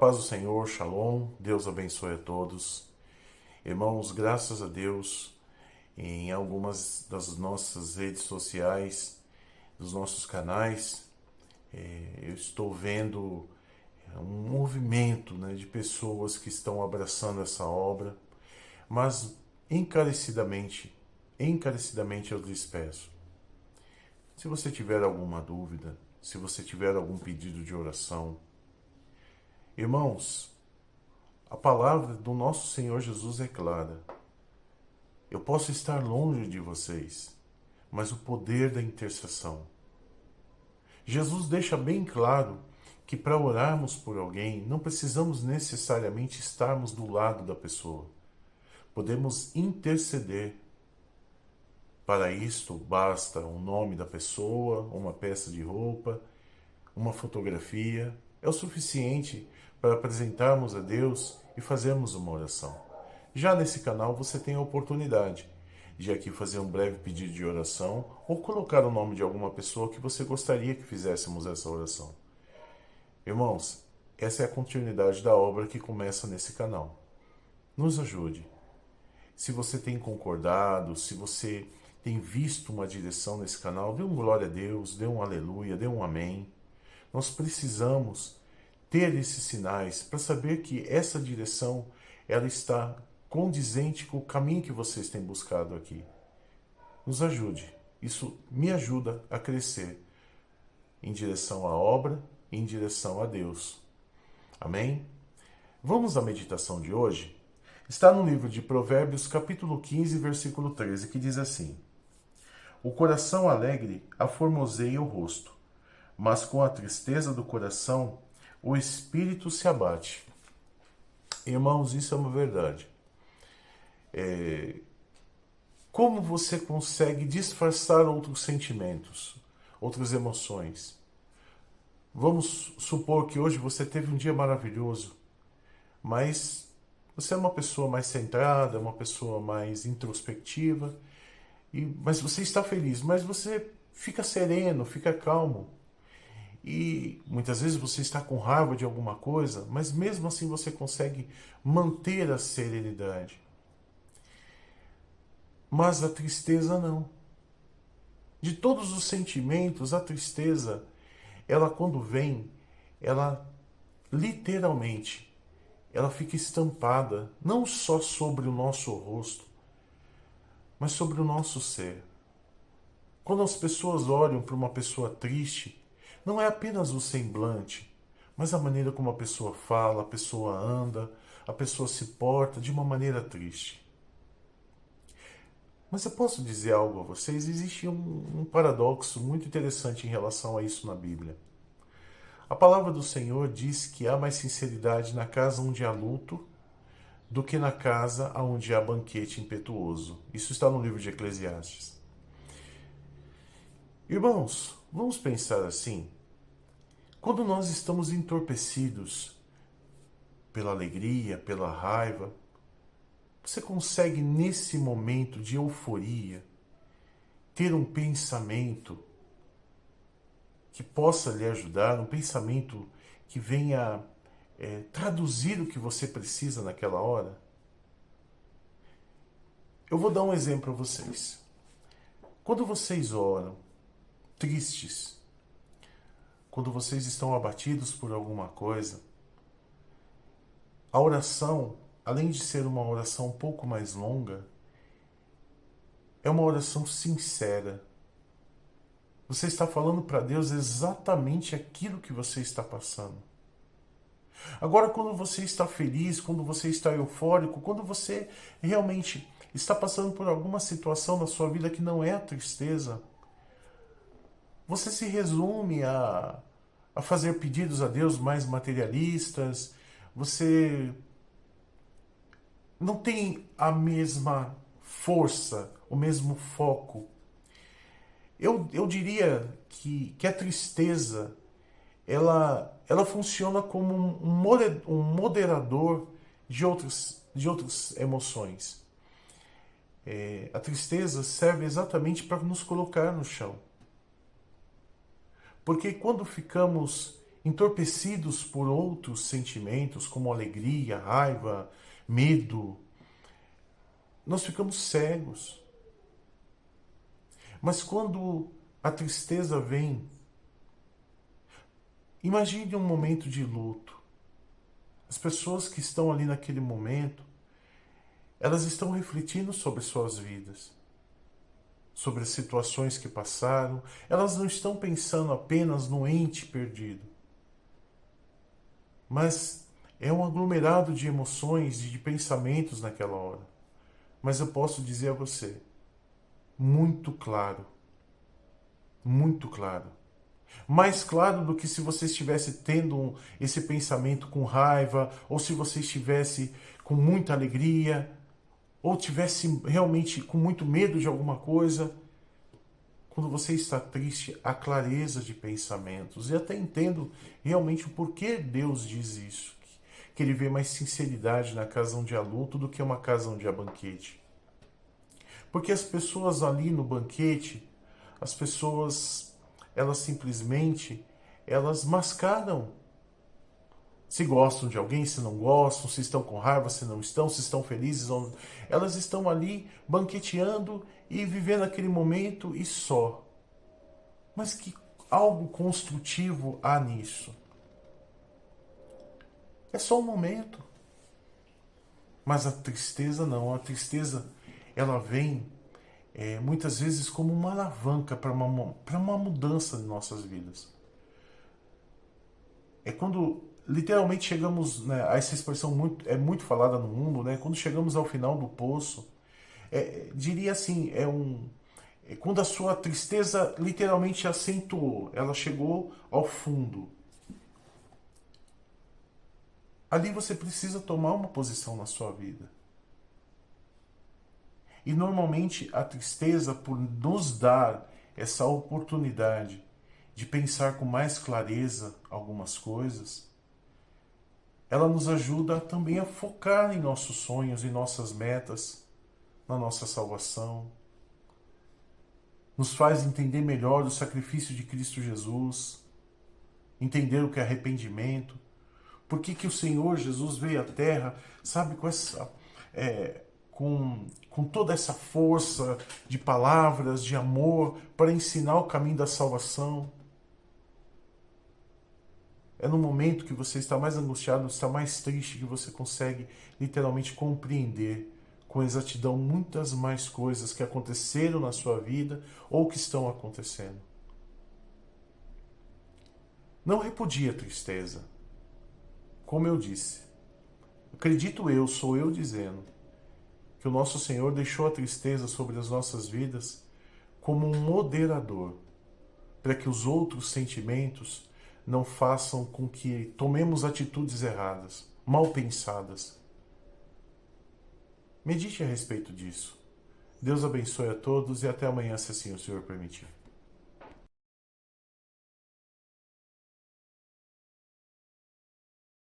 paz do Senhor, Shalom, Deus abençoe a todos. Irmãos, graças a Deus, em algumas das nossas redes sociais, dos nossos canais, eu estou vendo um movimento, de pessoas que estão abraçando essa obra, mas encarecidamente eu lhes peço, se você tiver alguma dúvida, se você tiver algum pedido de oração, irmãos, a palavra do nosso Senhor Jesus é clara. Eu posso estar longe de vocês, mas o poder da intercessão. Jesus deixa bem claro que para orarmos por alguém, não precisamos necessariamente estarmos do lado da pessoa. Podemos interceder. Para isto, basta o nome da pessoa, uma peça de roupa, uma fotografia. É o suficiente para apresentarmos a Deus e fazermos uma oração. Já nesse canal você tem a oportunidade de aqui fazer um breve pedido de oração ou colocar o nome de alguma pessoa que você gostaria que fizéssemos essa oração. Irmãos, essa é a continuidade da obra que começa nesse canal. Nos ajude. Se você tem concordado, se você tem visto uma direção nesse canal, dê um glória a Deus, dê um aleluia, dê um amém. Nós precisamos ter esses sinais para saber que essa direção ela está condizente com o caminho que vocês têm buscado aqui. Nos ajude. Isso me ajuda a crescer em direção à obra, em direção a Deus. Amém? Vamos à meditação de hoje? Está no livro de Provérbios, capítulo 15, versículo 13, que diz assim: O coração alegre aformoseia o rosto, mas com a tristeza do coração o espírito se abate. Irmãos, isso é uma verdade. Como você consegue disfarçar outros sentimentos, outras emoções? Vamos supor que hoje você teve um dia maravilhoso, mas você é uma pessoa mais centrada, uma pessoa mais introspectiva, mas você está feliz, mas você fica sereno, fica calmo. E muitas vezes você está com raiva de alguma coisa, mas mesmo assim você consegue manter a serenidade. Mas a tristeza não. De todos os sentimentos, a tristeza, ela quando vem, ela literalmente, ela fica estampada não só sobre o nosso rosto, mas sobre o nosso ser. Quando as pessoas olham para uma pessoa triste, não é apenas o semblante, mas a maneira como a pessoa fala, a pessoa anda, a pessoa se porta de uma maneira triste. Mas eu posso dizer algo a vocês, existe um paradoxo muito interessante em relação a isso na Bíblia. A palavra do Senhor diz que há mais sinceridade na casa onde há luto do que na casa onde há banquete impetuoso. Isso está no livro de Eclesiastes. Irmãos, vamos pensar assim. Quando nós estamos entorpecidos pela alegria, pela raiva, você consegue nesse momento de euforia ter um pensamento que possa lhe ajudar, um pensamento que venha traduzir o que você precisa naquela hora? Eu vou dar um exemplo para vocês. Quando vocês oram, tristes, quando vocês estão abatidos por alguma coisa, a oração, além de ser uma oração um pouco mais longa, é uma oração sincera. Você está falando para Deus exatamente aquilo que você está passando. Agora, quando você está feliz, quando você está eufórico, quando você realmente está passando por alguma situação na sua vida que não é a tristeza, você se resume a fazer pedidos a Deus mais materialistas, você não tem a mesma força, o mesmo foco. Eu diria que a tristeza, ela funciona como um moderador de outras emoções. A tristeza serve exatamente para nos colocar no chão. Porque quando ficamos entorpecidos por outros sentimentos, como alegria, raiva, medo, nós ficamos cegos. Mas quando a tristeza vem, imagine um momento de luto. As pessoas que estão ali naquele momento, elas estão refletindo sobre suas vidas, sobre as situações que passaram. Elas não estão pensando apenas no ente perdido, mas é um aglomerado de emoções e de pensamentos naquela hora. Mas eu posso dizer a você, muito claro, muito claro. Mais claro do que se você estivesse tendo esse pensamento com raiva, ou se você estivesse com muita alegria, ou tivesse realmente com muito medo de alguma coisa. Quando você está triste, há clareza de pensamentos. E até entendo realmente o porquê Deus diz isso. Que Ele vê mais sinceridade na casa onde há luto do que uma casa onde há banquete. Porque as pessoas ali no banquete, as pessoas, elas simplesmente, elas mascaram. Se gostam de alguém, se não gostam, se estão com raiva, se não estão, se estão felizes ou não. Elas estão ali banqueteando e vivendo aquele momento e só. Mas que algo construtivo há nisso? É só um momento. Mas a tristeza não. A tristeza, ela vem muitas vezes como uma alavanca para uma mudança em nossas vidas. É quando literalmente chegamos, né, a essa expressão muito falada no mundo, né, quando chegamos ao final do poço, diria assim, quando a sua tristeza literalmente acentuou, ela chegou ao fundo. Ali você precisa tomar uma posição na sua vida. E normalmente a tristeza, por nos dar essa oportunidade de pensar com mais clareza algumas coisas, ela nos ajuda também a focar em nossos sonhos, em nossas metas, na nossa salvação. Nos faz entender melhor o sacrifício de Cristo Jesus, entender o que é arrependimento, por que o Senhor Jesus veio à Terra, sabe, com toda essa força de palavras, de amor, para ensinar o caminho da salvação. É no momento que você está mais angustiado, está mais triste, que você consegue literalmente compreender com exatidão muitas mais coisas que aconteceram na sua vida ou que estão acontecendo. Não repudie a tristeza. Como eu disse, acredito eu, sou eu dizendo, que o nosso Senhor deixou a tristeza sobre as nossas vidas como um moderador, para que os outros sentimentos não façam com que tomemos atitudes erradas, mal pensadas. Medite a respeito disso. Deus abençoe a todos e até amanhã, se assim o Senhor permitir.